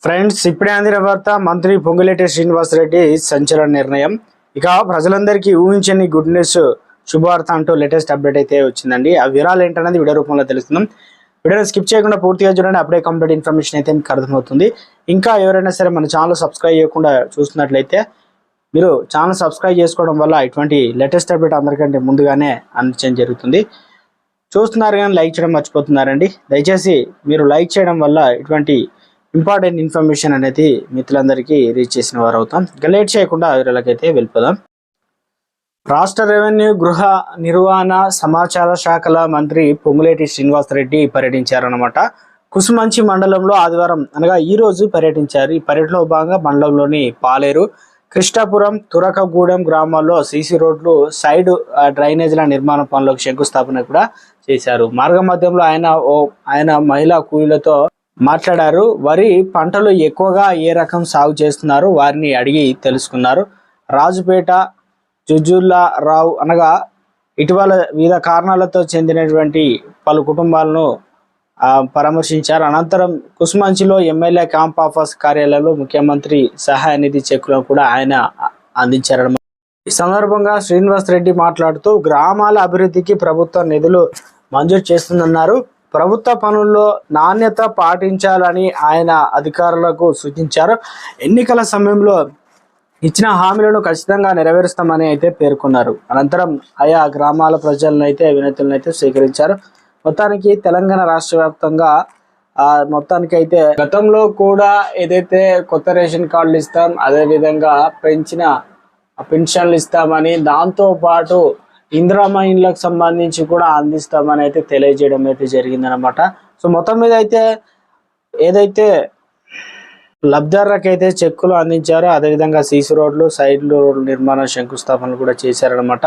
Friends, ఇప్పుడే అందిన వార్త. మంత్రి పొంగులేటి శ్రీనివాసరెడ్డి సంచలన నిర్ణయం. ఇక ప్రజలందరికీ ఊహించని గుడ్ న్యూస్, శుభవార్త అంటూ లేటెస్ట్ అప్డేట్ అయితే వచ్చిందండి. ఆ వివరాలు ఏంటనేది వీడియో రూపంలో తెలుస్తున్నాం. వీడియోని స్కిప్ చేయకుండా పూర్తిగా చూడండి. అప్పుడే కంప్లీట్ ఇన్ఫర్మేషన్ అయితే మీకు అర్థమవుతుంది. ఇంకా ఎవరైనా సరే మన ఛానల్ సబ్స్క్రైబ్ చేయకుండా చూస్తున్నట్లయితే మీరు ఛానల్ సబ్స్క్రైబ్ చేసుకోవడం వల్ల ఇటువంటి లేటెస్ట్ అప్డేట్ అందరికంటే ముందుగానే అందించడం జరుగుతుంది. చూస్తున్నారు కానీ లైక్ చేయడం మర్చిపోతున్నారండి. దయచేసి మీరు లైక్ చేయడం వల్ల ఇటువంటి ఇంపార్టెంట్ ఇన్ఫర్మేషన్ అనేది మిత్రులందరికీ రీచ్ చేసిన వారు అవుతాం. ఇక లేట్ చేయకుండా వివరాలకైతే వెళ్ళిపోదాం. రాష్ట్ర రెవెన్యూ, గృహ నిర్వహణ, సమాచార శాఖల మంత్రి పొంగులేటి శ్రీనివాసరెడ్డి పర్యటించారన్నమాట. కుసుమంచి మండలంలో ఆదివారం అనగా ఈ రోజు పర్యటించారు. ఈ పర్యటనలో భాగంగా మండలంలోని పాలేరు, కృష్ణాపురం, తురకగూడెం గ్రామాల్లో సీసీ రోడ్లు, సైడ్ డ్రైనేజీల నిర్మాణ పనులకు శంకుస్థాపన కూడా చేశారు. మార్గ మధ్యంలో ఆయన మహిళా కూలీలతో మాట్లాడారు. వరి పంటలు ఎక్కువగా ఏ రకం సాగు చేస్తున్నారు వారిని అడిగి తెలుసుకున్నారు. రాజుపేట, జుజుల్లారావు అనగా ఇటీవల వివిధ కారణాలతో చెందినటువంటి పలు కుటుంబాలను పరామర్శించారు. అనంతరం కుసుమంచిలో ఎమ్మెల్యే క్యాంప్ ఆఫీస్ కార్యాలయంలో ముఖ్యమంత్రి సహాయ నిధి చెక్కులను కూడా ఆయన అందించారు. ఈ సందర్భంగా శ్రీనివాసరెడ్డి మాట్లాడుతూ గ్రామాల అభివృద్ధికి ప్రభుత్వం నిధులు మంజూరు చేస్తుందన్నారు. ప్రభుత్వ పనుల్లో నాణ్యత పాటించాలని ఆయన అధికారులకు సూచించారు. ఎన్నికల సమయంలో ఇచ్చిన హామీలను ఖచ్చితంగా నెరవేరుస్తామని అయితే పేర్కొన్నారు. అనంతరం ఆయా గ్రామాల ప్రజలను అయితే వినతులను అయితే స్వీకరించారు. మొత్తానికి తెలంగాణ రాష్ట్ర వ్యాప్తంగా మొత్తానికి అయితే గతంలో కూడా ఏదైతే కొత్త రేషన్ కార్డులు ఇస్తాం, అదేవిధంగా పెంచిన పెన్షన్లు ఇస్తామని, దాంతో పాటు ఇందిరమ్మ ఇండ్లకు సంబంధించి కూడా అందిస్తామని అయితే తెలియజేయడం అయితే జరిగిందనమాట. సో మొత్తం మీద అయితే ఏదైతే లబ్ధిదారులకు అయితే చెక్కులు అందించారో అదేవిధంగా సీసీ రోడ్లు, సైడ్ రోడ్లు నిర్మాణ శంకుస్థాపనలు కూడా చేశారనమాట.